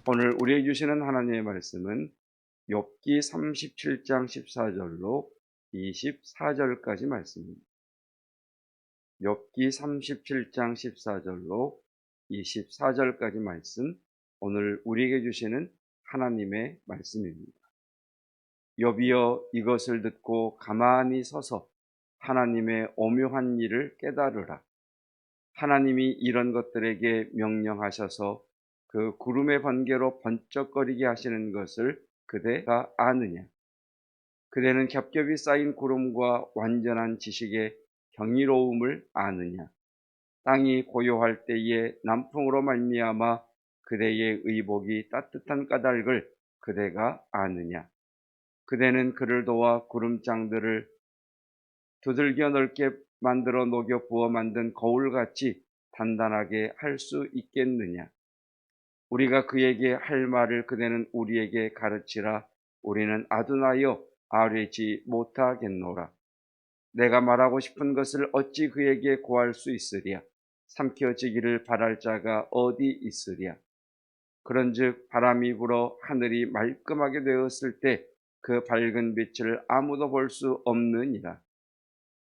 오늘 우리에게 주시는 하나님의 말씀은 욥기 37장 14절로 24절까지 말씀입니다. 욥기 37장 14절로 24절까지 말씀, 오늘 우리에게 주시는 하나님의 말씀입니다. 욥이여, 이것을 듣고 가만히 서서 하나님의 오묘한 일을 깨달으라. 하나님이 이런 것들에게 명령하셔서 그 구름의 번개로 번쩍거리게 하시는 것을 그대가 아느냐? 그대는 겹겹이 쌓인 구름과 완전한 지식의 경이로움을 아느냐? 땅이 고요할 때에 남풍으로 말미암아 그대의 의복이 따뜻한 까닭을 그대가 아느냐? 그대는 그를 도와 구름장들을 두들겨 넓게 만들어 녹여 부어 만든 거울같이 단단하게 할 수 있겠느냐? 우리가 그에게 할 말을 그대는 우리에게 가르치라. 우리는 아둔하여 아뢰지 못하겠노라. 내가 말하고 싶은 것을 어찌 그에게 고할 수 있으랴? 삼켜지기를 바랄 자가 어디 있으랴? 그런즉 바람이 불어 하늘이 말끔하게 되었을 때 그 밝은 빛을 아무도 볼 수 없느니라.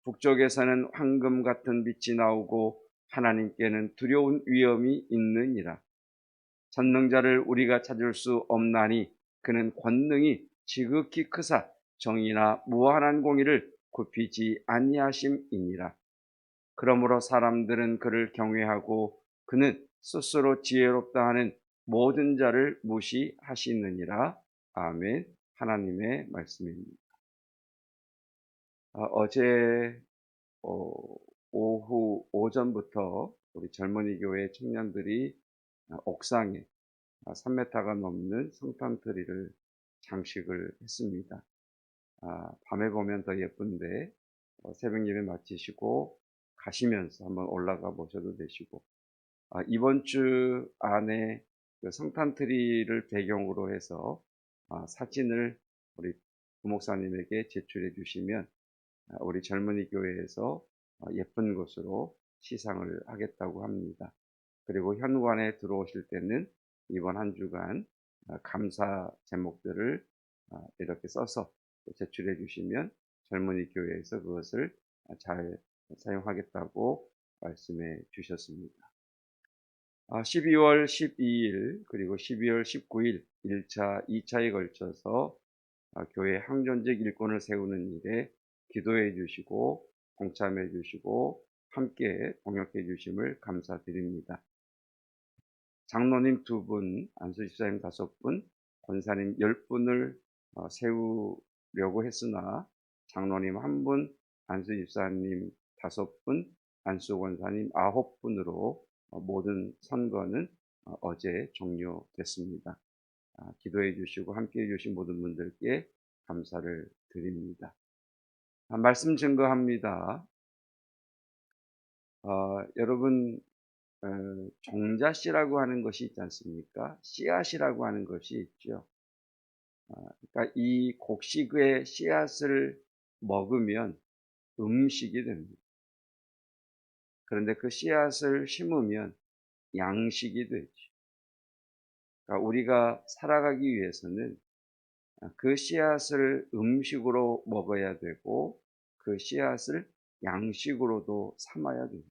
북쪽에서는 황금 같은 빛이 나오고 하나님께는 두려운 위엄이 있느니라. 전능자를 우리가 찾을 수 없나니 그는 권능이 지극히 크사 정의나 무한한 공의를 굽히지 아니하심이니라. 그러므로 사람들은 그를 경외하고 그는 스스로 지혜롭다 하는 모든 자를 무시하시느니라. 아멘. 하나님의 말씀입니다. 어제 오전부터 우리 젊은이 교회 청년들이 옥상에 3m가 넘는 성탄트리를 장식을 했습니다. 밤에 보면 더 예쁜데 새벽 예배 마치시고 가시면서 한번 올라가 보셔도 되시고, 이번 주 안에 그 성탄트리를 배경으로 해서 사진을 우리 부목사님에게 제출해 주시면 우리 젊은이 교회에서 예쁜 곳으로 시상을 하겠다고 합니다. 그리고 현관에 들어오실 때는 이번 한 주간 감사 제목들을 이렇게 써서 제출해 주시면 젊은이 교회에서 그것을 잘 사용하겠다고 말씀해 주셨습니다. 12월 12일 그리고 12월 19일 1차, 2차에 걸쳐서 교회 항존직 일꾼을 세우는 일에 기도해 주시고 동참해 주시고 함께 동역해 주심을 감사드립니다. 장로님 2분, 안수집사님 5분, 권사님 10분을 세우려고 했으나 장로님 1분, 안수집사님 5분, 안수권사님 9분으로 모든 선거는 어제 종료됐습니다. 기도해 주시고 함께해 주신 모든 분들께 감사를 드립니다. 말씀 증거합니다. 여러분, 종자씨라고 하는 것이 있지 않습니까? 씨앗이라고 하는 것이 있죠. 그러니까 이 곡식의 씨앗을 먹으면 음식이 됩니다. 그런데 그 씨앗을 심으면 양식이 되죠. 그러니까 우리가 살아가기 위해서는 그 씨앗을 음식으로 먹어야 되고 그 씨앗을 양식으로도 삼아야 됩니다.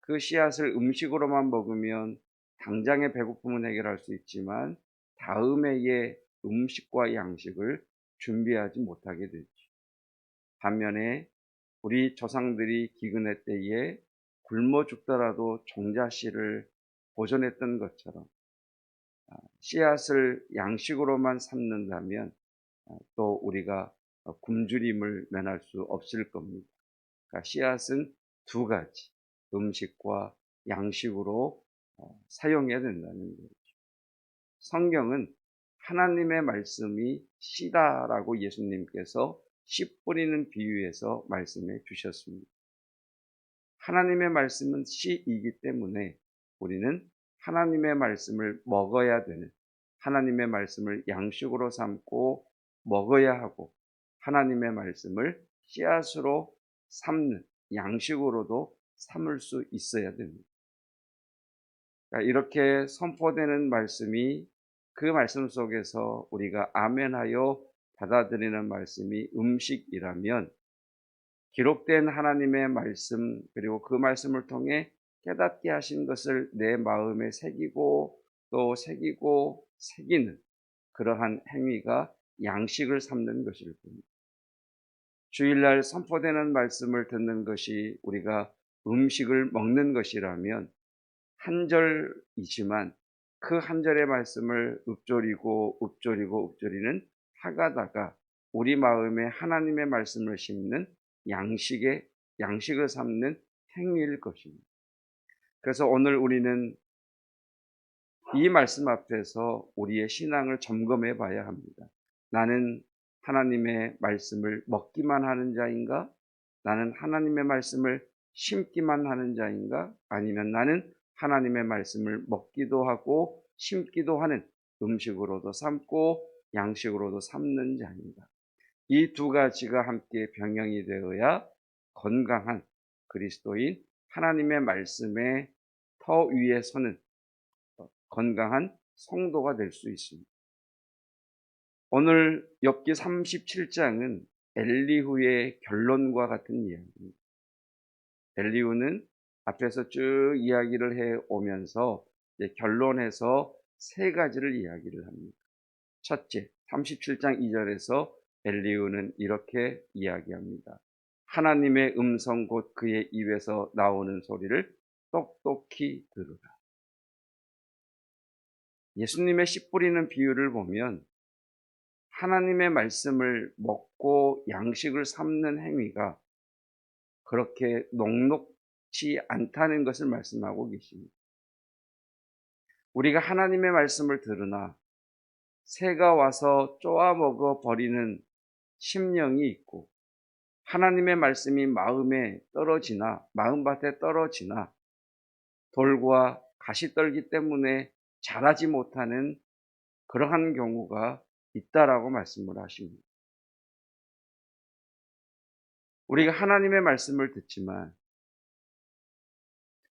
그 씨앗을 음식으로만 먹으면 당장의 배고픔은 해결할 수 있지만 다음 해의 음식과 양식을 준비하지 못하게 되죠. 반면에 우리 조상들이 기근의 때에 굶어 죽더라도 종자씨를 보존했던 것처럼 씨앗을 양식으로만 삼는다면 또 우리가 굶주림을 면할 수 없을 겁니다. 그러니까 씨앗은 두 가지, 음식과 양식으로 사용해야 된다는 거죠. 성경은 하나님의 말씀이 씨다라고 예수님께서 씨 뿌리는 비유에서 말씀해 주셨습니다. 하나님의 말씀은 씨이기 때문에 우리는 하나님의 말씀을 먹어야 되는, 하나님의 말씀을 양식으로 삼고 먹어야 하고, 하나님의 말씀을 씨앗으로 삼는, 양식으로도 삼을 수 있어야 됩니다. 그러니까 이렇게 선포되는 말씀이 그 말씀 속에서 우리가 아멘하여 받아들이는 말씀이 음식이라면 기록된 하나님의 말씀 그리고 그 말씀을 통해 깨닫게 하신 것을 내 마음에 새기고 또 새기고 새기는 그러한 행위가 양식을 삼는 것일 뿐입니다. 주일날 선포되는 말씀을 듣는 것이 우리가 음식을 먹는 것이라면 한 절이지만 그 한 절의 말씀을 읊조리는 하가다가 우리 마음에 하나님의 말씀을 심는 양식을 삼는 행위일 것입니다. 그래서 오늘 우리는 이 말씀 앞에서 우리의 신앙을 점검해 봐야 합니다. 나는 하나님의 말씀을 먹기만 하는 자인가? 나는 하나님의 말씀을 심기만 하는 자인가? 아니면 나는 하나님의 말씀을 먹기도 하고 심기도 하는 음식으로도 삼고 양식으로도 삼는 자인가? 이 두 가지가 함께 병행이 되어야 건강한 그리스도인 하나님의 말씀의 터 위에 서는 건강한 성도가 될 수 있습니다. 오늘 욥기 37장은 엘리후의 결론과 같은 이야기입니다. 엘리후는 앞에서 쭉 이야기를 해 오면서 결론에서 세 가지를 이야기를 합니다. 첫째, 37장 2절에서 엘리후는 이렇게 이야기합니다. 하나님의 음성 곧 그의 입에서 나오는 소리를 똑똑히 들으라. 예수님의 씨 뿌리는 비유를 보면 하나님의 말씀을 먹고 양식을 삼는 행위가 그렇게 녹록지 않다는 것을 말씀하고 계십니다. 우리가 하나님의 말씀을 들으나 새가 와서 쪼아 먹어 버리는 심령이 있고 하나님의 말씀이 마음밭에 떨어지나 돌과 가시떨기 때문에 자라지 못하는 그러한 경우가 있다라고 말씀을 하십니다. 우리가 하나님의 말씀을 듣지만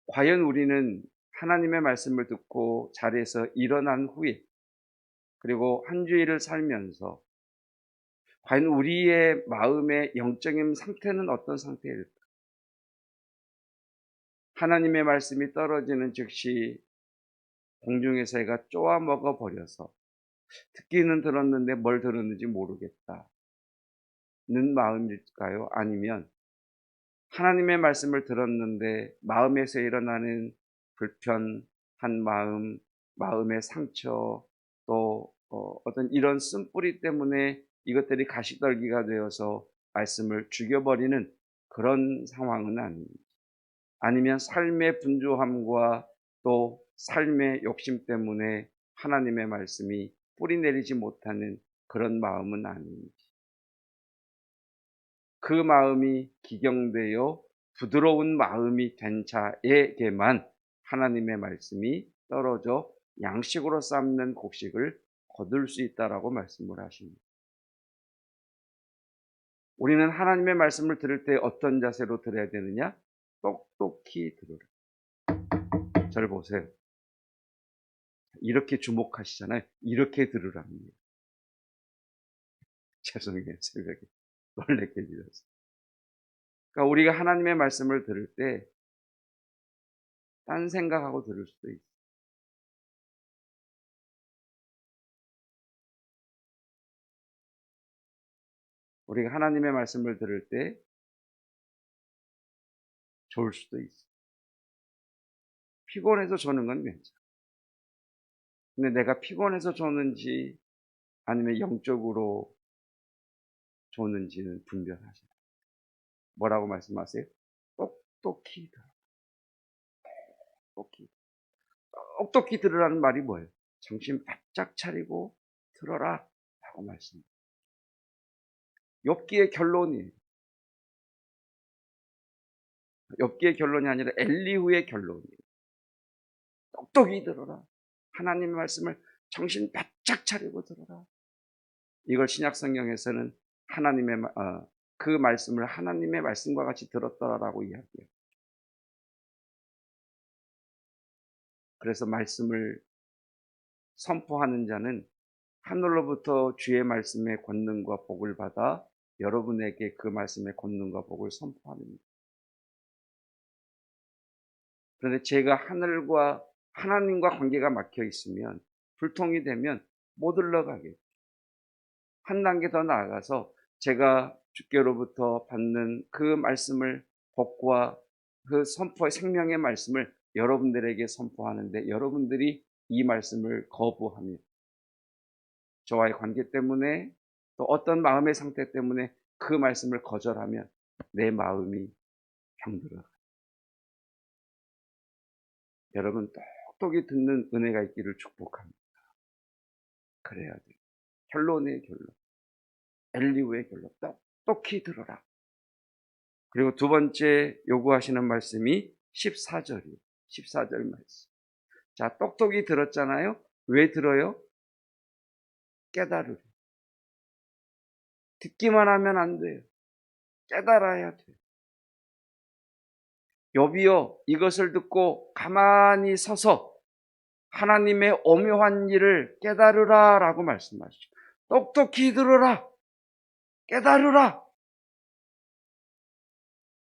과연 우리는 하나님의 말씀을 듣고 자리에서 일어난 후에 그리고 한 주일을 살면서 과연 우리의 마음의 영적인 상태는 어떤 상태일까? 하나님의 말씀이 떨어지는 즉시 공중의 새가 쪼아 먹어 버려서 듣기는 들었는데 뭘 들었는지 모르겠다는 마음일까요? 아니면 하나님의 말씀을 들었는데 마음에서 일어나는 불편한 마음, 마음의 상처, 또 어떤 이런 쓴뿌리 때문에 이것들이 가시떨기가 되어서 말씀을 죽여버리는 그런 상황은 아닙니다. 아니면 삶의 분주함과 또 삶의 욕심 때문에 하나님의 말씀이 뿌리 내리지 못하는 그런 마음은 아닙니다. 그 마음이 기경되어 부드러운 마음이 된 자에게만 하나님의 말씀이 떨어져 양식으로 삶는 곡식을 거둘 수 있다라고 말씀을 하십니다. 우리는 하나님의 말씀을 들을 때 어떤 자세로 들어야 되느냐? 똑똑히 들으라. 저를 보세요. 이렇게 주목하시잖아요. 이렇게 들으랍니다. 죄송해요. 새벽에 놀랍게 드렸어요. 그러니까 우리가 하나님의 말씀을 들을 때 딴 생각하고 들을 수도 있어요. 우리가 하나님의 말씀을 들을 때 좋을 수도 있어요. 피곤해서 조는 건 괜찮아. 근데 내가 피곤해서 조는지 아니면 영적으로 조는지는 분별하셔야 돼요. 뭐라고 말씀하세요? 똑똑히 들어. 똑똑히. 똑똑히 들으라는 말이 뭐예요? 정신 바짝 차리고 들어라 라고 말씀해요. 욥기의 결론이에요. 욥기의 결론이 아니라 엘리후의 결론이에요. 똑똑히 들어라. 하나님의 말씀을 정신 바짝 차리고 들어라. 이걸 신약 성경에서는 그 말씀을 하나님의 말씀과 같이 들었다라고 이야기해요. 그래서 말씀을 선포하는 자는 하늘로부터 주의 말씀의 권능과 복을 받아 여러분에게 그 말씀의 권능과 복을 선포합니다. 그런데 제가 하나님과 관계가 막혀 있으면, 불통이 되면 못 올라가게. 한 단계 더 나아가서 제가 주께로부터 받는 그 말씀을, 복과 그 선포의 생명의 말씀을 여러분들에게 선포하는데, 여러분들이 이 말씀을 거부하며 저와의 관계 때문에, 또 어떤 마음의 상태 때문에 그 말씀을 거절하면 내 마음이 병들어요. 여러분, 똑똑히 듣는 은혜가 있기를 축복합니다. 그래야 돼요. 결론의 결론, 엘리후의 결론, 똑똑히 들어라. 그리고 두 번째 요구하시는 말씀이 14절이에요. 14절 말씀. 자, 똑똑히 들었잖아요. 왜 들어요? 깨달으려. 듣기만 하면 안 돼요. 깨달아야 돼요. 욥이여, 이것을 듣고 가만히 서서 하나님의 오묘한 일을 깨달으라 라고 말씀하시죠. 똑똑히 들으라. 깨달으라.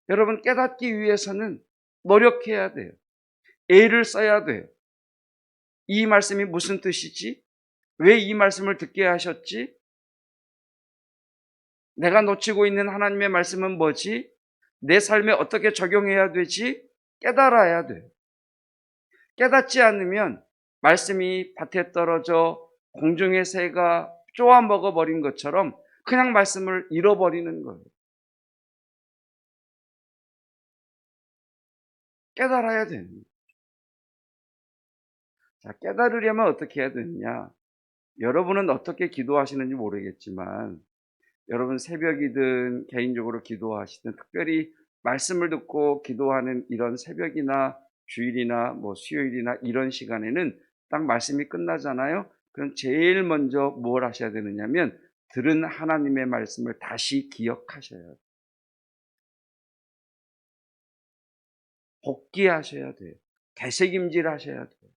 여러분, 깨닫기 위해서는 노력해야 돼요. 애를 써야 돼요. 이 말씀이 무슨 뜻이지? 왜 이 말씀을 듣게 하셨지? 내가 놓치고 있는 하나님의 말씀은 뭐지? 내 삶에 어떻게 적용해야 되지? 깨달아야 돼요. 깨닫지 않으면 말씀이 밭에 떨어져 공중의 새가 쪼아 먹어버린 것처럼 그냥 말씀을 잃어버리는 거예요. 깨달아야 됩니다. 자, 깨달으려면 어떻게 해야 되느냐? 여러분은 어떻게 기도하시는지 모르겠지만, 여러분 새벽이든 개인적으로 기도하시든, 특별히 말씀을 듣고 기도하는 이런 새벽이나 주일이나 뭐 수요일이나 이런 시간에는 딱 말씀이 끝나잖아요. 그럼 제일 먼저 뭘 하셔야 되느냐면, 들은 하나님의 말씀을 다시 기억하셔야 돼요. 복기하셔야 돼요. 되새김질 하셔야 돼요.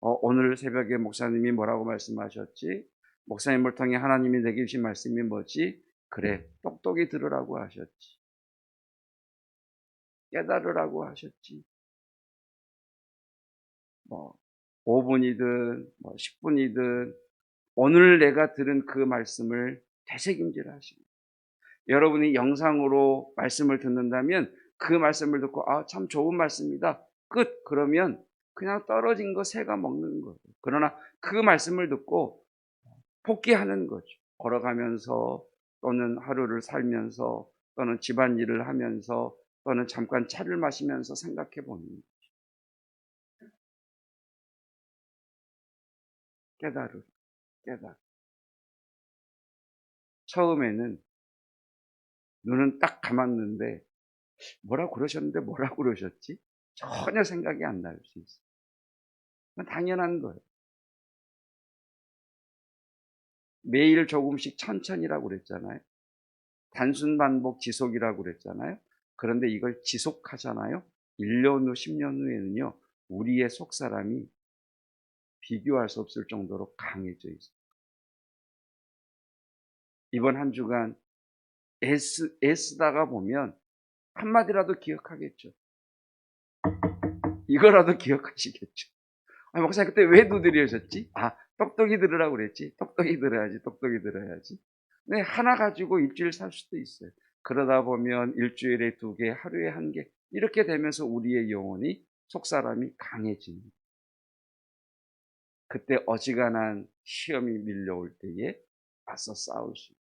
오늘 새벽에 목사님이 뭐라고 말씀하셨지? 목사님을 통해 하나님이 내게 주신 말씀이 뭐지? 그래, 똑똑히 들으라고 하셨지. 깨달으라고 하셨지. 뭐 5분이든 뭐 10분이든 오늘 내가 들은 그 말씀을 되새김질 하시고, 여러분이 영상으로 말씀을 듣는다면 그 말씀을 듣고 참 좋은 말씀이다. 끝. 그러면 그냥 떨어진 거 새가 먹는 거예요. 그러나 그 말씀을 듣고 복귀하는 거죠. 걸어가면서, 또는 하루를 살면서, 또는 집안일을 하면서, 또는 잠깐 차를 마시면서 생각해 보는 거죠. 깨달아. 처음에는 눈은 딱 감았는데 뭐라고 그러셨는데 뭐라고 그러셨지? 전혀 생각이 안 날 수 있어요. 당연한 거예요. 매일 조금씩 천천히라고 그랬잖아요. 단순 반복 지속이라고 그랬잖아요. 그런데 이걸 지속하잖아요. 1년 후, 10년 후에는요, 우리의 속사람이 비교할 수 없을 정도로 강해져 있어요. 이번 한 주간 애쓰다가 보면 한마디라도 기억하겠죠. 이거라도 기억하시겠죠. 목사님 그때 왜 두드리셨지? 똑똑히 들으라고 그랬지. 똑똑히 들어야지. 네, 하나 가지고 일주일 살 수도 있어요. 그러다 보면 일주일에 2개, 하루에 1개, 이렇게 되면서 우리의 영혼이, 속사람이 강해집니다. 그때 어지간한 시험이 밀려올 때에 맞서 싸울 수 있어요.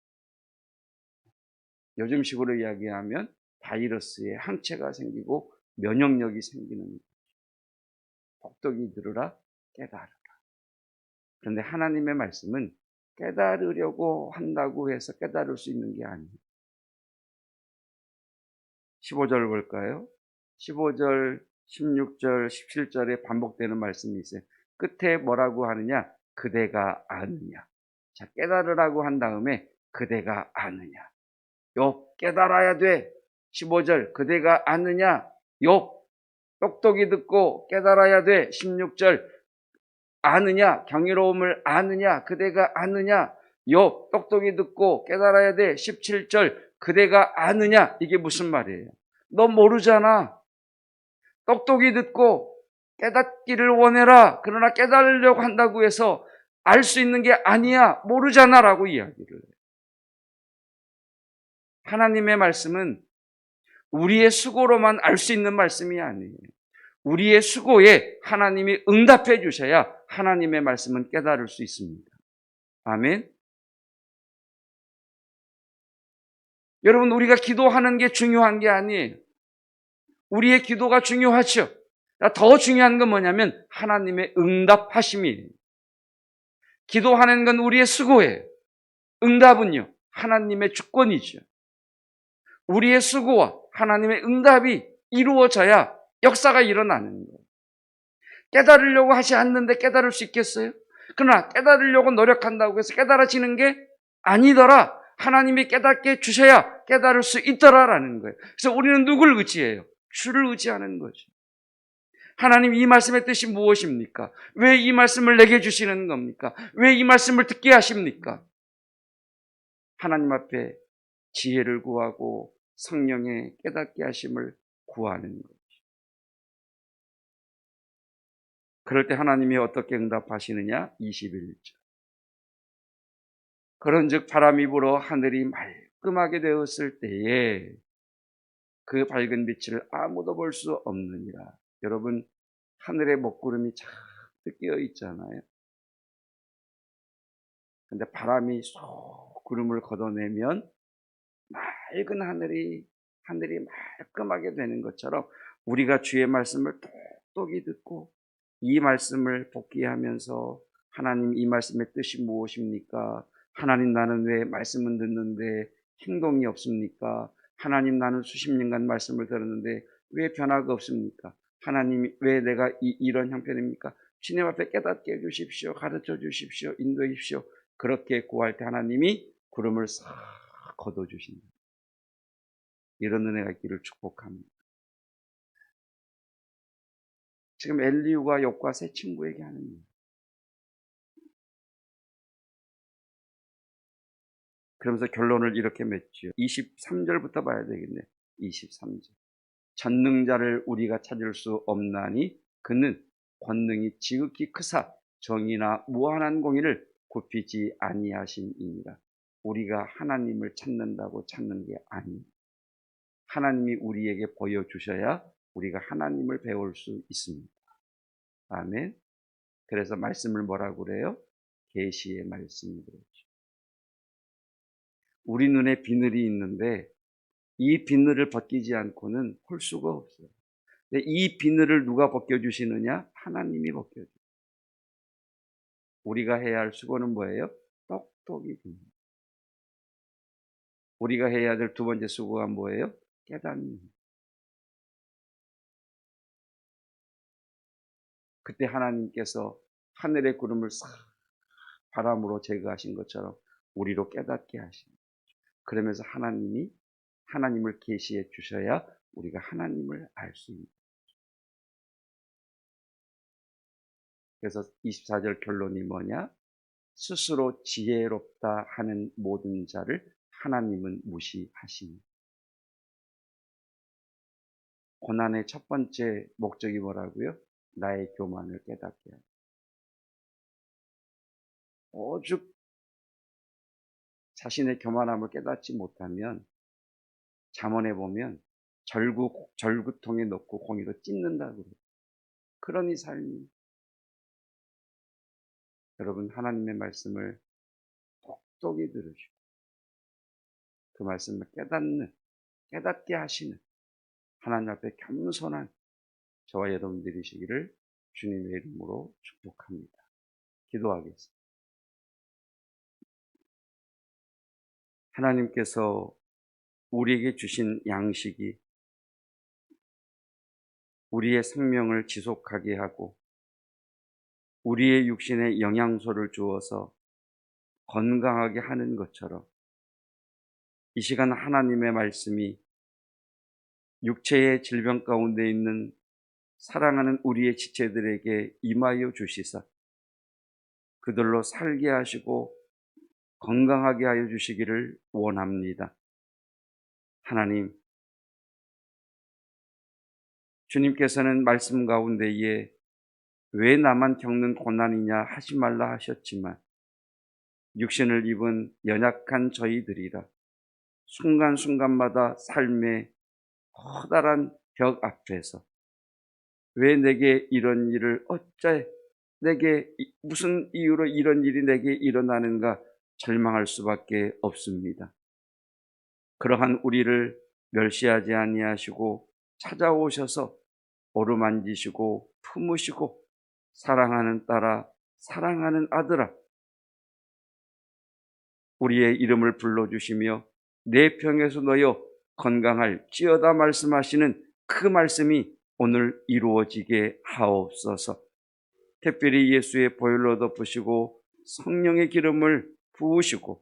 요즘식으로 이야기하면 바이러스에 항체가 생기고 면역력이 생기는 거죠. 똑똑히 들으라, 깨달으라. 그런데 하나님의 말씀은 깨달으려고 한다고 해서 깨달을 수 있는 게 아니에요. 15절 볼까요? 15절, 16절, 17절에 반복되는 말씀이 있어요. 끝에 뭐라고 하느냐? 그대가 아느냐. 자, 깨달으라고 한 다음에 그대가 아느냐. 욥 깨달아야 돼. 15절 그대가 아느냐. 욥 똑똑히 듣고 깨달아야 돼. 16절. 아느냐? 경이로움을 아느냐? 그대가 아느냐? 욥 똑똑히 듣고 깨달아야 돼. 17절. 그대가 아느냐? 이게 무슨 말이에요? 너 모르잖아. 똑똑히 듣고 깨닫기를 원해라. 그러나 깨달으려고 한다고 해서 알 수 있는 게 아니야. 모르잖아. 라고 이야기를 해요. 하나님의 말씀은 우리의 수고로만 알 수 있는 말씀이 아니에요. 우리의 수고에 하나님이 응답해 주셔야 하나님의 말씀은 깨달을 수 있습니다. 아멘. 여러분, 우리가 기도하는 게 중요한 게 아니에요. 우리의 기도가 중요하죠. 더 중요한 건 뭐냐면 하나님의 응답하심이에요. 기도하는 건 우리의 수고예요. 응답은요, 하나님의 주권이죠. 우리의 수고와 하나님의 응답이 이루어져야 역사가 일어나는 거예요. 깨달으려고 하지 않는데 깨달을 수 있겠어요? 그러나 깨달으려고 노력한다고 해서 깨달아지는 게 아니더라. 하나님이 깨닫게 주셔야 깨달을 수 있더라라는 거예요. 그래서 우리는 누굴 의지해요? 주를 의지하는 거죠. 하나님, 이 말씀의 뜻이 무엇입니까? 왜 이 말씀을 내게 주시는 겁니까? 왜 이 말씀을 듣게 하십니까? 하나님 앞에 지혜를 구하고 성령의 깨닫게 하심을 구하는 거죠. 그럴 때 하나님이 어떻게 응답하시느냐? 21절. 그런즉 바람이 불어 하늘이 말끔하게 되었을 때에 그 밝은 빛을 아무도 볼 수 없느니라. 여러분, 하늘에 먹구름이 잔뜩 끼어 있잖아요. 근데 바람이 쏙 구름을 걷어내면 맑은 하늘이 말끔하게 되는 것처럼 우리가 주의 말씀을 똑똑히 듣고 이 말씀을 복기하면서 하나님, 이 말씀의 뜻이 무엇입니까? 하나님, 나는 왜 말씀은 듣는데 행동이 없습니까? 하나님, 나는 수십 년간 말씀을 들었는데 왜 변화가 없습니까? 하나님, 왜 내가 이런 형편입니까? 주님 앞에 깨닫게 해주십시오. 가르쳐 주십시오. 인도해 주십시오. 그렇게 구할 때 하나님이 구름을 싹 걷어주신다. 이런 은혜가 있기를 축복합니다. 지금 엘리후가 욥과 세 친구에게 하는 일. 그러면서 결론을 이렇게 맺죠. 23절부터 봐야 되겠네. 23절. 전능자를 우리가 찾을 수 없나니 그는 권능이 지극히 크사 정의나 무한한 공의를 굽히지 아니하심이니라. 우리가 하나님을 찾는다고 찾는 게 아닙니다. 하나님이 우리에게 보여주셔야 우리가 하나님을 배울 수 있습니다. 아멘. 그래서 말씀을 뭐라고 그래요? 계시의 말씀이라고 그러죠. 우리 눈에 비늘이 있는데 이 비늘을 벗기지 않고는 볼 수가 없어요. 근데 이 비늘을 누가 벗겨주시느냐? 하나님이 벗겨줘요. 우리가 해야 할 수고는 뭐예요? 똑똑히 듣는. 우리가 해야 될 두 번째 수고가 뭐예요? 깨닫는. 그때 하나님께서 하늘의 구름을 싹 바람으로 제거하신 것처럼 우리로 깨닫게 하십니다. 그러면서 하나님을 계시해 주셔야 우리가 하나님을 알 수 있는. 그래서 24절 결론이 뭐냐? 스스로 지혜롭다 하는 모든 자를 하나님은 무시하십니다. 고난의 첫 번째 목적이 뭐라고요? 나의 교만을 깨닫게 하라. 오죽 자신의 교만함을 깨닫지 못하면 잠언에 보면 절구통에 넣고 공이로 찢는다고 그래요. 그런 이 삶이. 여러분, 하나님의 말씀을 똑똑히 들으시고 그 말씀을 깨닫게 하시는 하나님 앞에 겸손한 저와 여러분 되시기를 주님의 이름으로 축복합니다. 기도하겠습니다. 하나님께서 우리에게 주신 양식이 우리의 생명을 지속하게 하고 우리의 육신에 영양소를 주어서 건강하게 하는 것처럼 이 시간 하나님의 말씀이 육체의 질병 가운데 있는 사랑하는 우리의 지체들에게 임하여 주시사 그들로 살게 하시고 건강하게 하여 주시기를 원합니다. 하나님, 주님께서는 말씀 가운데에 왜 나만 겪는 고난이냐 하지 말라 하셨지만 육신을 입은 연약한 저희들이라 순간순간마다 삶의 커다란 벽 앞에서 왜 내게 이런 일을 어째 내게 무슨 이유로 이런 일이 내게 일어나는가 절망할 수밖에 없습니다. 그러한 우리를 멸시하지 아니하시고 찾아오셔서 어루만지시고 품으시고 사랑하는 딸아, 사랑하는 아들아, 우리의 이름을 불러주시며 내 병에서 너여 건강할지어다 말씀하시는 그 말씀이 오늘 이루어지게 하옵소서. 특별히 예수의 보혈로 덮으시고 성령의 기름을 부으시고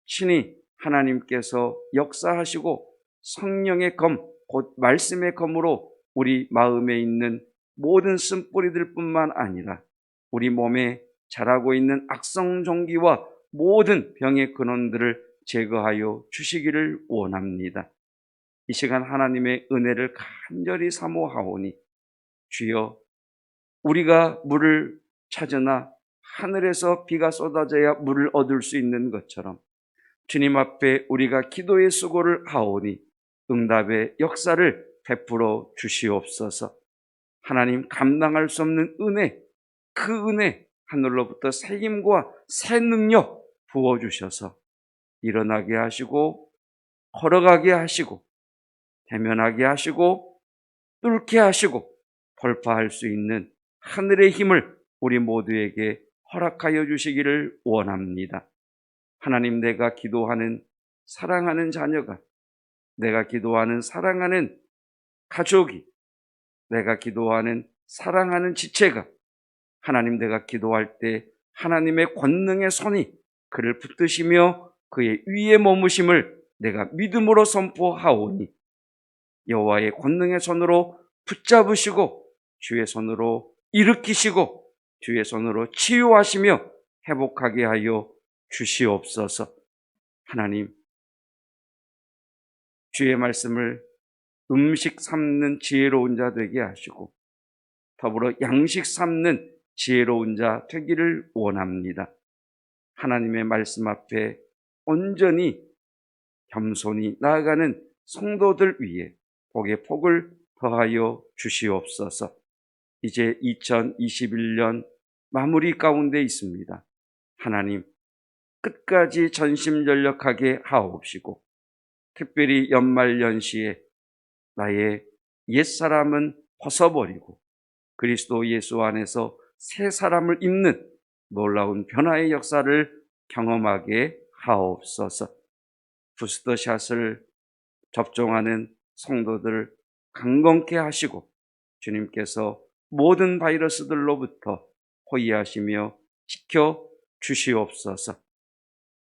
친히 하나님께서 역사하시고 성령의 검, 곧 말씀의 검으로 우리 마음에 있는 모든 쓴뿌리들 뿐만 아니라 우리 몸에 자라고 있는 악성 종기와 모든 병의 근원들을 제거하여 주시기를 원합니다. 이 시간 하나님의 은혜를 간절히 사모하오니 주여, 우리가 물을 찾으나 하늘에서 비가 쏟아져야 물을 얻을 수 있는 것처럼 주님 앞에 우리가 기도의 수고를 하오니 응답의 역사를 베풀어 주시옵소서. 하나님, 감당할 수 없는 은혜, 그 은혜 하늘로부터 새 힘과 새 능력 부어주셔서 일어나게 하시고 걸어가게 하시고 대면하게 하시고 뚫게 하시고 돌파할 수 있는 하늘의 힘을 우리 모두에게 허락하여 주시기를 원합니다. 하나님, 내가 기도하는 사랑하는 자녀가, 내가 기도하는 사랑하는 가족이, 내가 기도하는 사랑하는 지체가 하나님, 내가 기도할 때 하나님의 권능의 손이 그를 붙드시며 그의 위에 머무심을 내가 믿음으로 선포하오니 여호와의 권능의 손으로 붙잡으시고 주의 손으로 일으키시고 주의 손으로 치유하시며 회복하게 하여 주시옵소서. 하나님, 주의 말씀을 음식 삼는 지혜로운 자 되게 하시고 더불어 양식 삼는 지혜로운 자 되기를 원합니다. 하나님의 말씀 앞에 온전히 겸손히 나아가는 성도들 위에 복의 복을 더하여 주시옵소서. 이제 2021년 마무리 가운데 있습니다. 하나님, 끝까지 전심전력하게 하옵시고 특별히 연말연시에 나의 옛사람은 벗어버리고 그리스도 예수 안에서 새 사람을 입는 놀라운 변화의 역사를 경험하게 하옵소서. 부스터샷을 접종하는 성도들 강건케 하시고 주님께서 모든 바이러스들로부터 호위하시며 지켜 주시옵소서.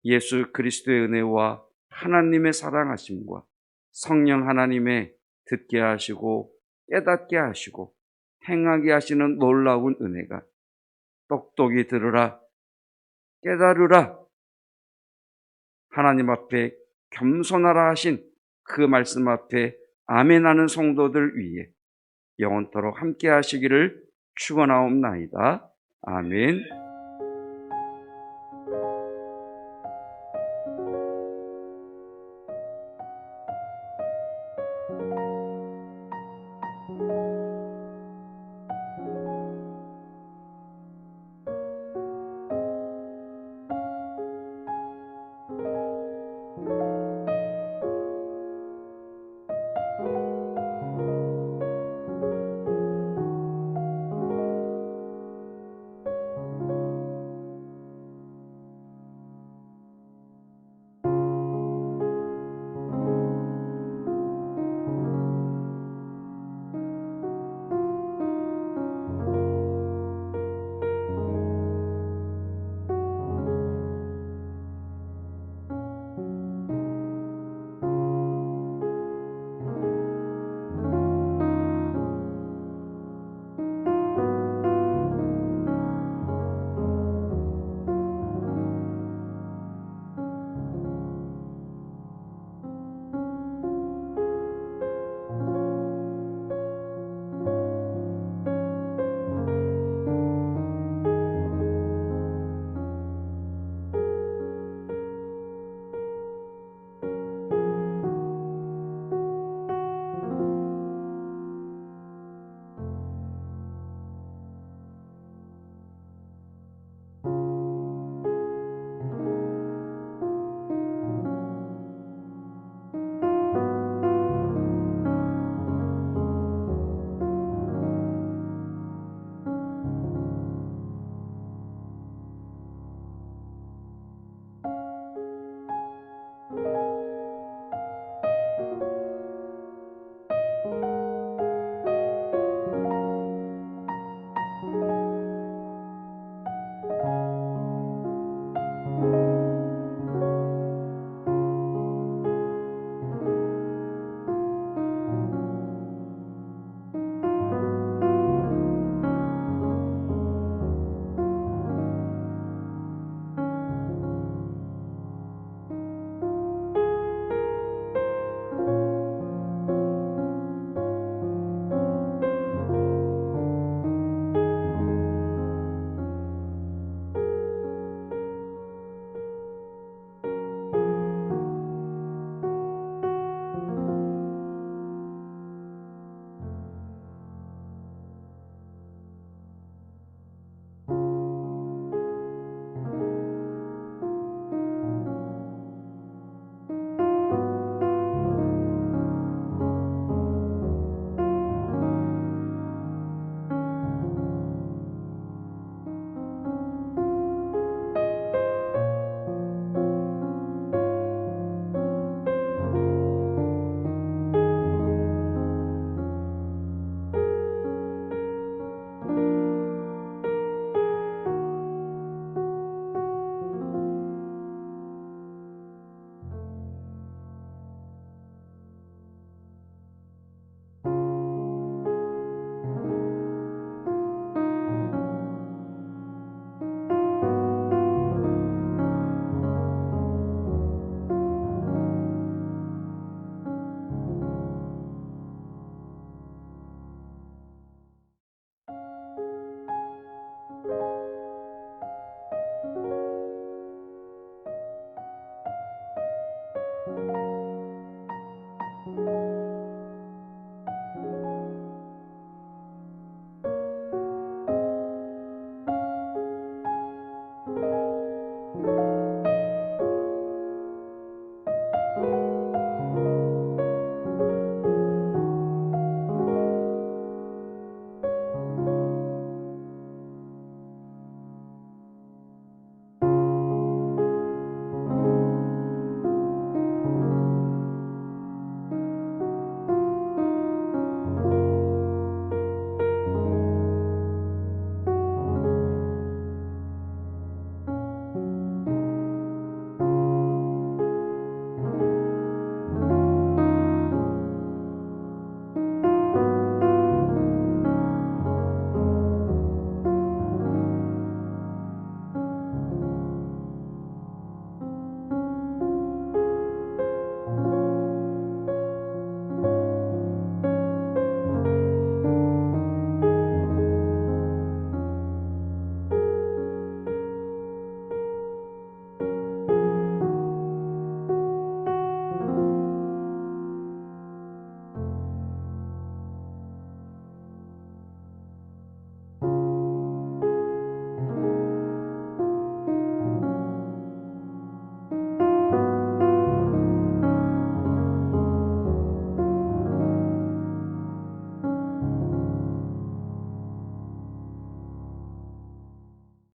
예수 그리스도의 은혜와 하나님의 사랑하심과 성령 하나님의 듣게 하시고 깨닫게 하시고 행하게 하시는 놀라운 은혜가 똑똑히 들으라, 깨달으라, 하나님 앞에 겸손하라 하신 그 말씀 앞에 아멘하는 성도들 위에 영원토록 함께 하시기를 축원하옵나이다. 아멘.